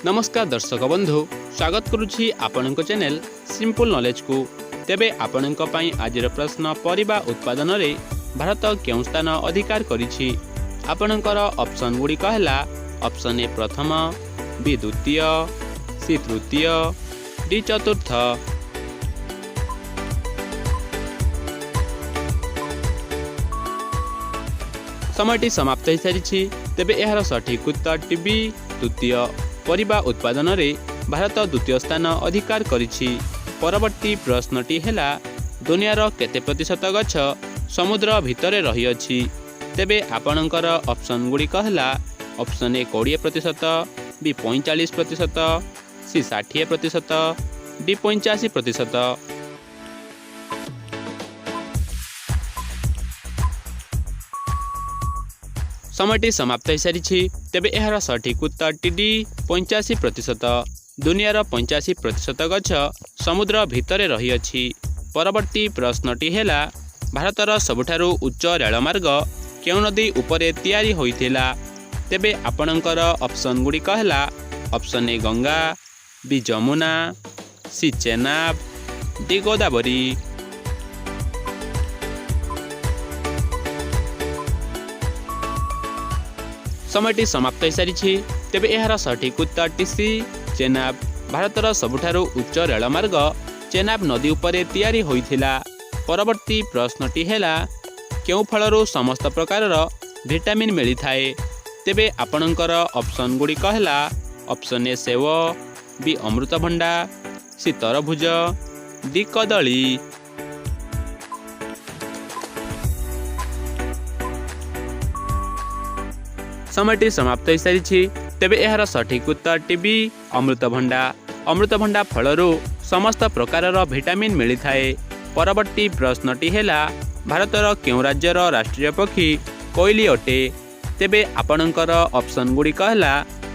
नमस्कार दर्शक बंधु स्वागत करुछि आपणक चैनल सिंपल नॉलेज को। तेबे आपणक पई आजिर प्रश्न परिबा उत्पादन रे भारत केउं स्थान अधिकार करिछि। आपणकर ऑप्शन गुड़िक हैला ऑप्शन ए प्रथम, बी द्वितीय, सी तृतीय, डी चतुर्थ। समयटी समाप्त हो सारी। तेबे यार सठिक उत्तर टीबी द्वितीय, परिबा उत्पादन रे भारत द्वितीय स्थान अधिकार करिछि। परवर्ती प्रश्नटी हैला दुनियार केते प्रतिशत गछ समुद्र भितरे रही अछि। तेबे आपणकर ऑप्शन गुड़िक हैला option A 20%, B 45%, C 60%, D 85%। समयटी समाप्त हो सारी। तेबे यार सठिक उत्तर डी 85%। दुनियार 85% गछ समुद्र भितरे रही अछि। परवर्ती प्रश्नटी हैला भारतर सबुठारु उच्च रेलमार्ग केउं नदी उपरे तैयारी होइथिला। तेबे आपणकर ऑप्शन गुड़िक हैला option A Ganga, B Jamuna, C Chenab, D Godavari. समयटी समाप्त हो सारी। तेबे यार सठिक उत्तर सी चेनाब। भारतर सबुठारु उच्च रेलमार्ग चेनाब नदी उपरे तैयारी होइथिला। परवर्ती प्रश्नटी हैला केउं फलरू समस्त प्रकारर विटामिन मिली थाए। तेबे आपणकर ऑप्शन गुड़िक हैला ऑप्शन ए सेव, बी अमृतभंडा, सी तरभुज, डी कदली। समयटी समाप्त हो सारी। तेबे यार सठिक उत्तर टीबी अमृतभंडा। अमृतभंडा फलरू समस्त प्रकारर विटामिन मिली थाए। परवर्ती प्रश्नटी हैला भारतर केउं राज्यर राष्ट्रीय पक्षी कोइली अटे। तेबे आपणकर ऑप्शन गुड़िक हैला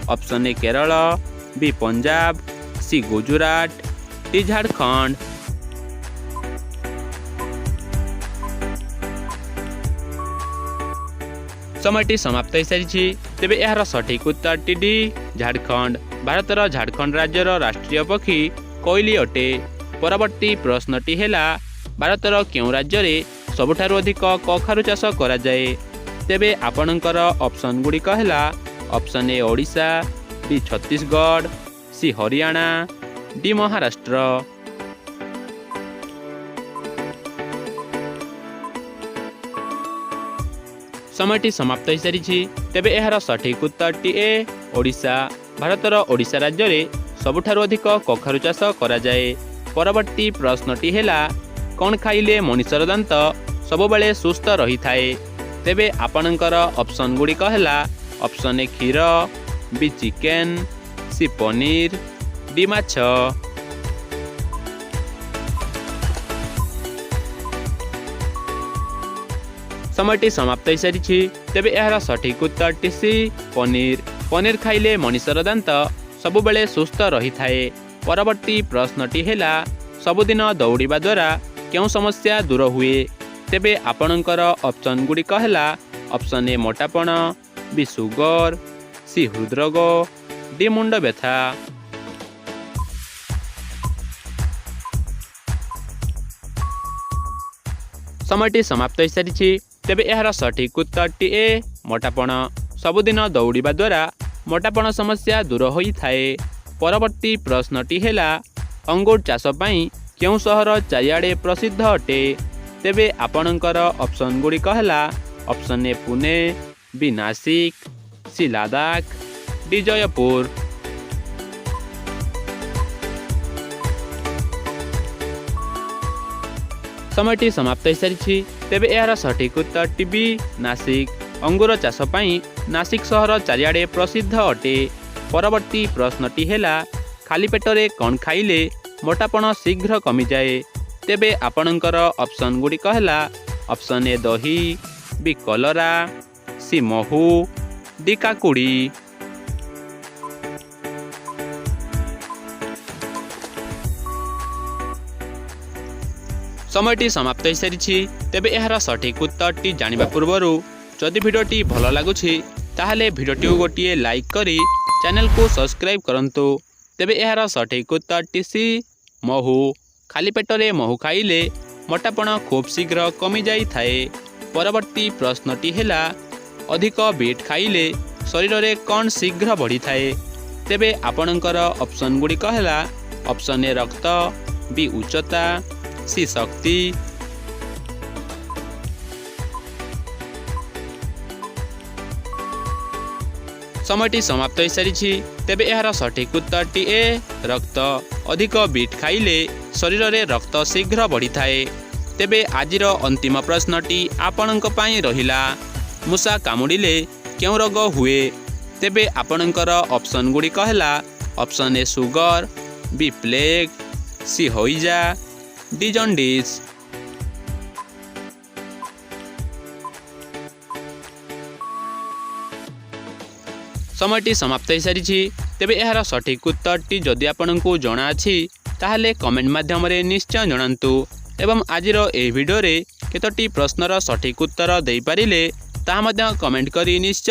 option A Kerala, B Punjab, C Gujarat, D Jharkhand. समयटी समाप्त हो सारी। तेबे यार सठिक उत्तर डी झारखंड। भारतर झारखंड राज्यर राष्ट्रीय पक्षी कोइली अटे। परवर्ती प्रश्नटी हैला भारतर केउं राज्य रे सबुठारु अधिक कखारु चाष करा जाए। तेबे आपणकर ऑप्शन गुड़िक हैला option A Odisha, B Chhattisgarh, C Haryana, D Maharashtra. समयटी समाप्त हो सारी। तेबे यार सठिक उत्तर टी ए ओडिशा। भारतर ओडिशा राज्य रे सबुठारु अधिक कखारु चाष करा जाए। परवर्ती प्रश्नटी हैला कौन खाइले मनुष्यर दांत सबुबेले सुस्थ रही थाए। तेबे आपणकर ऑप्शन गुड़िक हैला ऑप्शन ए क्षीर, B chicken, C paneer, D माछ। समयटी समाप्त हो सारी। तेबे यार सठिक उत्तर सी पनीर। पनीर खाइले मनुष्यर दांत सबुबेले सुस्थ रही थाए। परवर्ती प्रश्नटी हैला सबुदिन दौड़िबा द्वारा केउं समस्या दूर हुए। तेबे आपणकर ऑप्शन गुड़िक हैला ऑप्शन ए मोटापण, बी सुगर, सी हृदरोग, डी मुंड व्यथा। समयटी समाप्त हो सारी। तेबे यार सठिक उत्तर टी ए मोटापण। सबुदिन दौड़िबा द्वारा मोटापण समस्या दूर होई थाए। परवर्ती प्रश्नटी हैला अंगूर चाष पई केउं सहर चारिआडे प्रसिद्ध अटे। तेबे आपणकर ऑप्शन गुड़िक हैला option A Pune, B Nashik, C Ladakh, D Jaipur. समयटी समाप्त हो सारी। तेबे यार सठिक उत्तर टीबी नासिक। अंगूर चाष पई नासिक सहर चारिआडे प्रसिद्ध अटे। परवर्ती प्रश्नटी हैला खाली पेटरे कौन खाइले मोटापण शीघ्र कमी जाए। तेबे आपणकर ऑप्शन गुड़िक हैला ऑप्शन ए दही, बी कलरा, सी महू, डी काकुड़ी। समयटी समाप्त हो सारी। तेबे यार सठिक उत्तर टी जानिबा पूर्वरु जदि भिडियोटी भल लगुछि ताहले भिडियोटी गोटिए लाइक करी चैनल को सब्सक्राइब करंतु। तेबे एहार सठिक उत्तरटी सी महू। खाली पेटरे महू खाइले मोटापण खूब शीघ्र कमी जाई थाए। परवर्ती प्रश्नटी हेला अधिक बीट खाइले शरीर रे कौन शीघ्र बढ़ी थाए। तेबे आपणकर ऑप्शन गुड़िक हेला ऑप्शन ए रक्त, बी उच्चता, सी शक्ति। समयटी समाप्त हो सारी। तेबे एहार सठिक उत्तरटी ए रक्त। अधिक बीट खाइले शरीर रे रक्त शीघ्र बढ़ी थाए। तेबे आजिर अंतिम प्रश्नटी आपणक पई रहिला मूषा कामुड़िले केउ रोग हुए। तेबे आपणकर ऑप्शन गुड़िक हेला option A sugar, B plague, C हइजा, डी जॉन्डिस। समयटी समाप्त हो सारी। तेबे एहार सठिक उत्तरटी जदि आपनकु जଣା अछि ताहले कमेंट माध्यम रे निश्चय जणांतु। एवं आजिर ए वीडियो रे केतोटी प्रश्नर सठिक उत्तर देई पारिले ताहा मध्य कमेंट करी निश्चय